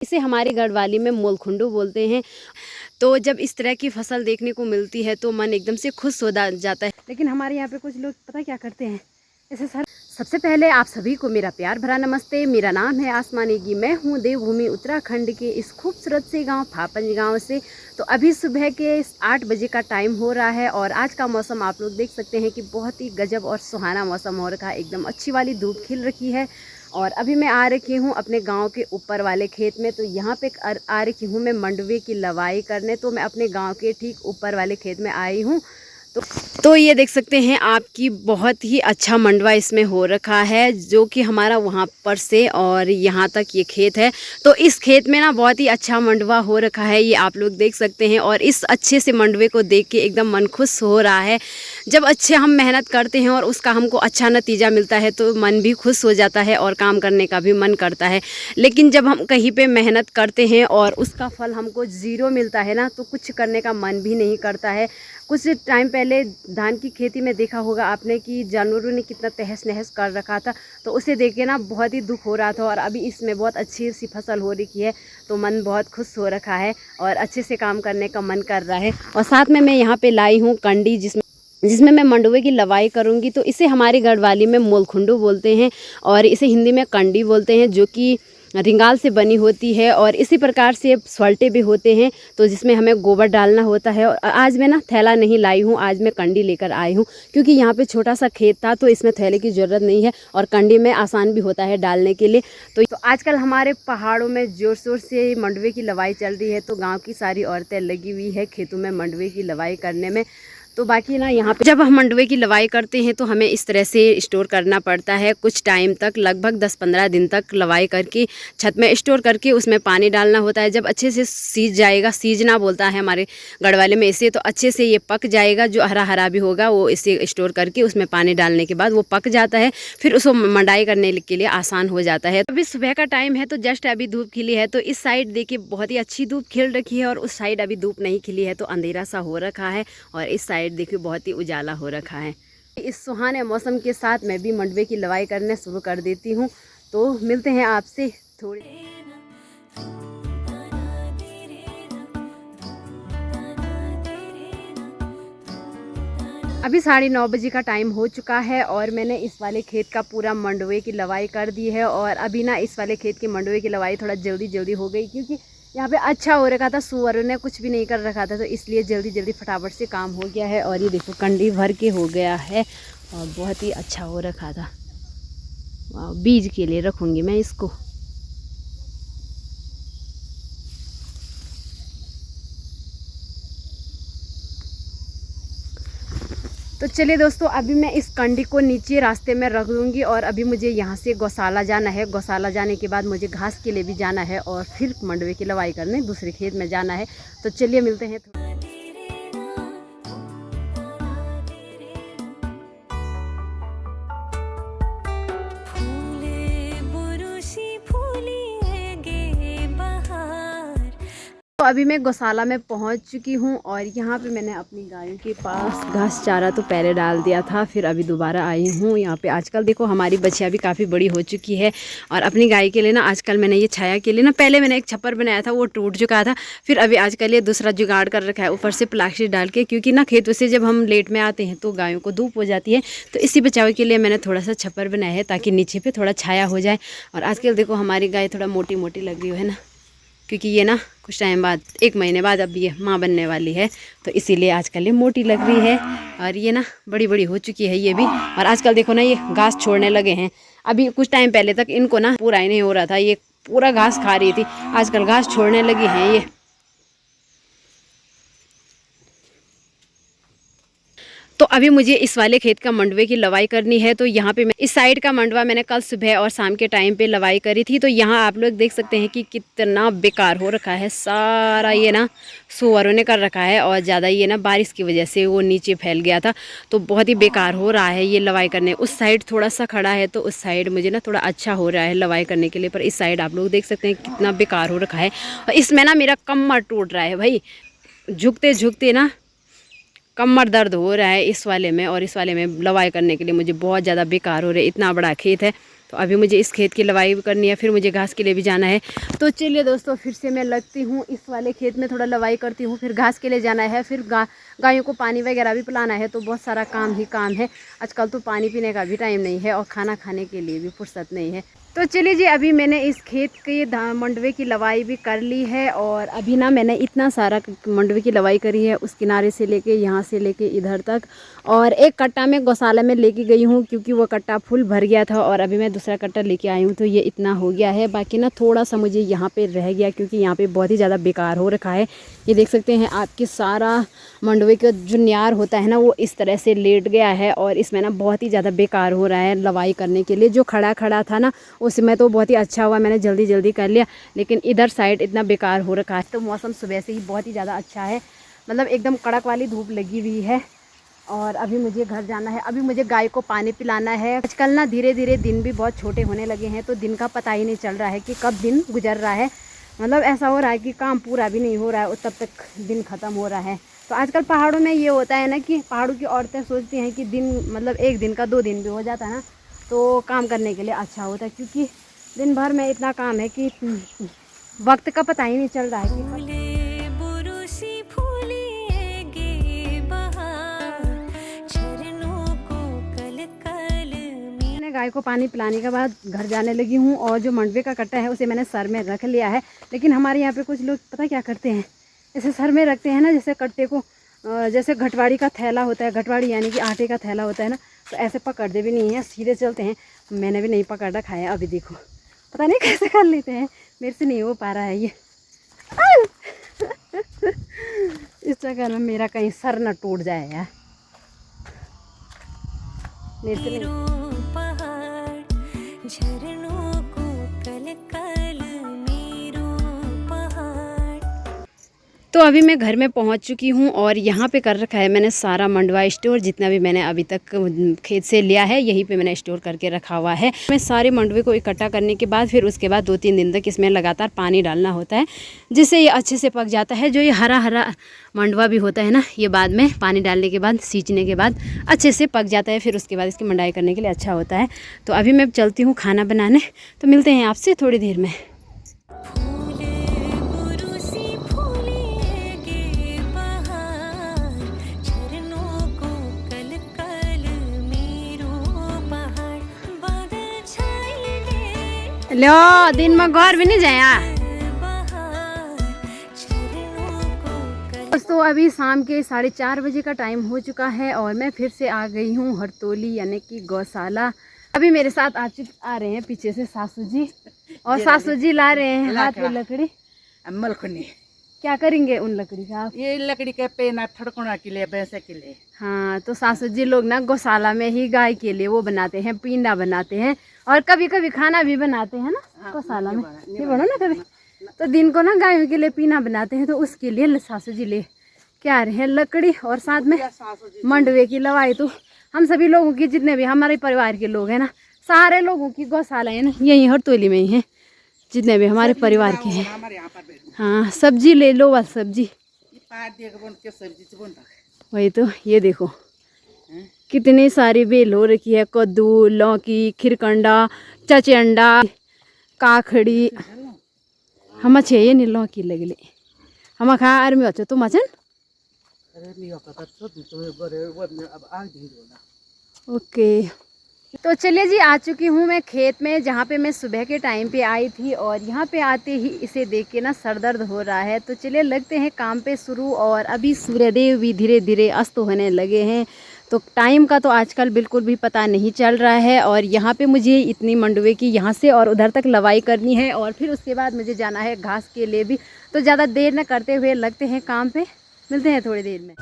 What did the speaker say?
इसे हमारी गढ़वाली में मोलखुंडू बोलते हैं। तो जब इस तरह की फसल देखने को मिलती है तो मन एकदम से खुश हो जाता है। लेकिन हमारे यहाँ पे कुछ लोग पता क्या करते हैं, ऐसे सबसे पहले आप सभी को मेरा प्यार भरा नमस्ते। मेरा नाम है आसमानीगी। मैं हूँ देवभूमि उत्तराखंड के इस खूबसूरत से गांव फापंज गांव से। तो अभी सुबह के 8 बजे का टाइम हो रहा है और आज का मौसम आप लोग देख सकते हैं कि बहुत ही गजब और सुहाना मौसम हो रखा है। एकदम अच्छी वाली धूप खिल रखी है और अभी मैं आ रखी हूँ अपने गांव के ऊपर वाले खेत में। तो यहाँ पे आ रखी हूँ मैं मंडवे की लवाई करने। तो मैं अपने गांव के ठीक ऊपर वाले खेत में आई हूँ। तो ये देख सकते हैं आपकी बहुत ही अच्छा मंडवा इसमें हो रखा है, जो कि हमारा वहाँ पर से और यहाँ तक ये खेत है। तो इस खेत में ना बहुत ही अच्छा मंडवा हो रखा है, ये आप लोग देख सकते हैं। और इस अच्छे से मंडवे को देख के एकदम मन खुश हो रहा है। जब अच्छे हम मेहनत करते हैं और उसका हमको अच्छा नतीजा मिलता है तो मन भी खुश हो जाता है और काम करने का भी मन करता है। लेकिन जब हम कहीं पे मेहनत करते हैं और उसका फल हमको ज़ीरो मिलता है ना, तो कुछ करने का मन भी नहीं करता है। कुछ टाइम पहले धान की खेती में देखा होगा आपने कि जानवरों ने कितना तहस नहस कर रखा था, तो उसे देख के ना बहुत ही दुख हो रहा था। और अभी इसमें बहुत अच्छी सी फसल हो रही है तो मन बहुत खुश हो रखा है और अच्छे से काम करने का मन कर रहा है। और साथ में मैं यहाँ पे लाई हूँ कंडी, जिसमें मैं मंडवे की लवाई करूँगी। तो इसे हमारी गढ़वाली में मोलखुंडू बोलते हैं और इसे हिंदी में कंडी बोलते हैं, जो कि रिंगाल से बनी होती है। और इसी प्रकार से स्वल्टे भी होते हैं, तो जिसमें हमें गोबर डालना होता है। और आज मैं ना थैला नहीं लाई हूँ, आज मैं कंडी लेकर आई हूँ, क्योंकि यहाँ पे छोटा सा खेत था तो इसमें थैले की ज़रूरत नहीं है और कंडी में आसान भी होता है डालने के लिए। तो आजकल हमारे पहाड़ों में ज़ोर शोर से मंडवे की लवाई चल रही है। तो गाँव की सारी औरतें लगी हुई है खेतों में मंडवे की लवाई करने में। तो बाकी ना यहाँ पे जब हम मंडवे की लवाई करते हैं तो हमें इस तरह से स्टोर करना पड़ता है कुछ टाइम तक, लगभग 10-15 दिन तक लवाई करके छत में स्टोर करके उसमें पानी डालना होता है। जब अच्छे से सीज जाएगा, सीजना बोलता है हमारे गढ़वाले में इसे, तो अच्छे से ये पक जाएगा, जो हरा हरा भी होगा वो इसे स्टोर करके उसमें पानी डालने के बाद वो पक जाता है। फिर उसको मंडाई करने के लिए आसान हो जाता है। अभी सुबह का टाइम है तो जस्ट अभी धूप खिली है। तो इस साइड देखिए बहुत ही अच्छी धूप खिल रखी है और उस साइड अभी धूप नहीं खिली है तो अंधेरा सा हो रखा है। और इस साइड देखिए बहुत ही उजाला हो रखा है। इस सुहाने मौसम के साथ मैं भी मंडवे की लवाई करने शुरू कर देती हूँ। तो मिलते हैं आपसे थोड़ी। अभी 9:30 बजे का टाइम हो चुका है और मैंने इस वाले खेत का पूरा मंडवे की लवाई कर दी है। और अभी ना इस वाले खेत की मंडवे की लवाई थोड़ा जल्दी हो गई, क्योंकि यहाँ पे अच्छा हो रखा था, सुअरों ने कुछ भी नहीं कर रखा था, तो इसलिए जल्दी फटाफट से काम हो गया है। और ये देखो कंडी भर के हो गया है और बहुत ही अच्छा हो रखा था। बीज के लिए रखूँगी मैं इसको। तो चलिए दोस्तों, अभी मैं इस कंडी को नीचे रास्ते में रख दूँगी और अभी मुझे यहाँ से गौशाला जाना है। गौशाला जाने के बाद मुझे घास के लिए भी जाना है और फिर मंडवे की लवाई करने दूसरे खेत में जाना है। तो चलिए मिलते हैं। तो अभी मैं गौशाला में पहुंच चुकी हूं और यहाँ पे मैंने अपनी गायों के पास घास चारा तो पहले डाल दिया था, फिर अभी दोबारा आई हूँ यहाँ पे। आजकल देखो हमारी बछिया भी काफ़ी बड़ी हो चुकी है और अपनी गाय के लिए ना आजकल मैंने ये छाया के लिए ना, पहले मैंने एक छप्पर बनाया था वो टूट चुका था, फिर अभी आजकल ये दूसरा जुगाड़ कर रखा है ऊपर से प्लास्टिक डाल के, क्योंकि ना खेतों से जब हम लेट में आते हैं तो गायों को धूप हो जाती है। तो इसी बचाव के लिए मैंने थोड़ा सा छप्पर बनाया है ताकि नीचे पर थोड़ा छाया हो जाए। और आजकल देखो हमारी गाय थोड़ा मोटी मोटी लग रही है ना, क्योंकि ये ना कुछ टाइम बाद 1 महीने बाद अब ये माँ बनने वाली है, तो इसीलिए आजकल ये मोटी लग रही है। और ये ना बड़ी बड़ी हो चुकी है ये भी। और आजकल देखो ना ये घास छोड़ने लगे हैं। अभी कुछ टाइम पहले तक इनको ना पूरा ही नहीं हो रहा था, ये पूरा घास खा रही थी, आजकल घास छोड़ने लगी हैं ये। तो अभी मुझे इस वाले खेत का मंडवे की लवाई करनी है। तो यहाँ पे मैं इस साइड का मंडवा मैंने कल सुबह और शाम के टाइम पे लवाई करी थी। तो यहाँ आप लोग देख सकते हैं कि कितना बेकार हो रखा है सारा, ये ना सुअरों ने कर रखा है और ज़्यादा ये ना बारिश की वजह से वो नीचे फैल गया था, तो बहुत ही बेकार हो रहा है ये लवाई करने। उस साइड थोड़ा सा खड़ा है तो उस साइड मुझे ना थोड़ा अच्छा हो रहा है लवाई करने के लिए, पर इस साइड आप लोग देख सकते हैं कितना बेकार हो रखा है। और इसमें ना मेरा कमर टूट रहा है भाई, झुकते झुकते ना कमर दर्द हो रहा है इस वाले में। और इस वाले में लवाई करने के लिए मुझे बहुत ज़्यादा बेकार हो रहा है, इतना बड़ा खेत है तो अभी मुझे इस खेत की लवाई भी करनी है, फिर मुझे घास के लिए भी जाना है। तो चलिए दोस्तों, फिर से मैं लगती हूँ इस वाले खेत में, थोड़ा लवाई करती हूँ, फिर घास के लिए जाना है, फिर गायों को पानी वगैरह भी पिलाना है। तो बहुत सारा काम ही काम है आजकल, तो पानी पीने का भी टाइम नहीं है और खाना खाने के लिए भी फुर्सत नहीं है। तो चलिए जी, अभी मैंने इस खेत के मंडवे की लवाई भी कर ली है। और अभी ना मैंने इतना सारा मंडवे की लवाई करी है, उस किनारे से लेके यहाँ से लेके इधर तक। और एक कट्टा में गौशाला में लेके गई हूँ, क्योंकि वो कट्टा फुल भर गया था। और अभी मैं दूसरा कट्टा लेके आई हूँ, तो ये इतना हो गया है। बाकी ना थोड़ा सा मुझे यहाँ पे रह गया, क्योंकि यहाँ पे बहुत ही ज़्यादा बेकार हो रखा है। ये देख सकते हैं आपके, सारा मंडवे का जो न्यार होता है ना, वो इस तरह से लेट गया है। और इसमें ना बहुत ही ज़्यादा बेकार हो रहा है लवाई करने के लिए। जो खड़ा खड़ा था ना, उसमें तो बहुत ही अच्छा हुआ, मैंने जल्दी जल्दी कर लिया। लेकिन इधर साइड इतना बेकार हो रखा है। तो मौसम सुबह से ही बहुत ही ज़्यादा अच्छा है, मतलब एकदम कड़क वाली धूप लगी हुई है। और अभी मुझे घर जाना है, अभी मुझे गाय को पानी पिलाना है। आजकल ना धीरे धीरे दिन भी बहुत छोटे होने लगे हैं, तो दिन का पता ही नहीं चल रहा है कि कब दिन गुजर रहा है। मतलब ऐसा हो रहा है कि काम पूरा भी नहीं हो रहा है और तब तक दिन ख़त्म हो रहा है। तो आजकल पहाड़ों में ये होता है ना कि पहाड़ों की औरतें सोचती हैं कि दिन, मतलब एक दिन का 2 दिन भी हो जाता है ना, तो काम करने के लिए अच्छा होता है। क्योंकि दिन भर में इतना काम है कि वक्त का पता ही नहीं चल रहा है कि गाय को पानी पिलाने के बाद घर जाने लगी हूँ। और जो मंडवे का कट्टा है उसे मैंने सर में रख लिया है। लेकिन हमारे यहाँ पे कुछ लोग पता क्या करते हैं, इसे सर में रखते हैं ना, जैसे कट्टे को, जैसे घटवाड़ी का थैला होता है, घटवाड़ी यानी कि आटे का थैला होता है ना, तो ऐसे पकड़ते भी नहीं है, सीधे चलते हैं। मैंने भी नहीं पकड़ रखा है, अभी देखो पता नहीं कैसे कर लेते हैं, मेरे से नहीं हो पा रहा है ये। इस चक्कर में मेरा कहीं सर न टूट जाए यार, मेरे से नहीं। तो अभी मैं घर में पहुंच चुकी हूं और यहाँ पे कर रखा है मैंने सारा मंडवा स्टोर। जितना भी मैंने अभी तक खेत से लिया है, यहीं पे मैंने स्टोर करके रखा हुआ है। मैं सारे मंडवे को इकट्ठा करने के बाद फिर उसके बाद 2-3 दिन तक इसमें लगातार पानी डालना होता है, जिससे ये अच्छे से पक जाता है। जो ये हरा हरा मंडवा भी होता है ना, ये बाद में पानी डालने के बाद, सींचने के बाद अच्छे से पक जाता है। फिर उसके बाद इसकी मंडाई करने के लिए अच्छा होता है। तो अभी मैं चलती हूँ खाना बनाने, तो मिलते हैं आपसे थोड़ी देर में। लो दिन में घर भी नहीं जाया। दोस्तों अभी शाम के 4:30 बजे का टाइम हो चुका है और मैं फिर से आ गई हूँ हरतोली यानी कि गौशाला। अभी मेरे साथ आ रहे हैं पीछे से सासू जी, और सासू जी ला रहे हैं हाथ में लकड़ी। मलखनी क्या करेंगे उन लकड़ी का आप? ये लकड़ी के पेना थड़कोना के लिए, भैंसे के लिए। हाँ, तो सासू जी लोग ना गौशाला में ही गाय के लिए वो बनाते हैं, पींडा बनाते हैं, और कभी कभी खाना भी बनाते हैं ना गौशाला में। ये बनो ना कभी, तो दिन को ना गायों के लिए पीना बनाते हैं, तो उसके लिए सासू जी ले क्या आ रहे हैं लकड़ी और साथ में मंडवे की लवाई। तो हम सभी लोगों की, जितने भी हमारे परिवार के लोग हैं ना, सारे लोगों की गौशाला है ना यहीं हरतोली में ही है, जितने भी हमारे परिवार के हैं। हाँ, सब्जी ले लो, बस सब्जी वही तो। ये देखो कितनी सारी बेल हो रखी है, कद्दू, लौकी, खिरकंडा, चचेंडा, काखड़ी। हम अच्छे ये नहीं लौकी लगले हम खा आर्मी अच्छे तुम अचन। ओके, तो चलिए जी, आ चुकी हूँ मैं खेत में, जहाँ पे मैं सुबह के टाइम पे आई थी। और यहाँ पे आते ही इसे देख के ना सर दर्द हो रहा है। तो चलिए लगते हैं काम पे शुरू। और अभी सूर्यदेव भी धीरे धीरे अस्त होने लगे हैं, तो टाइम का तो आजकल बिल्कुल भी पता नहीं चल रहा है। और यहाँ पे मुझे इतनी मंडवे की यहाँ से और उधर तक लवाई करनी है, और फिर उसके बाद मुझे जाना है घास के लिए भी। तो ज़्यादा देर न करते हुए लगते हैं काम पे, मिलते हैं थोड़ी देर में।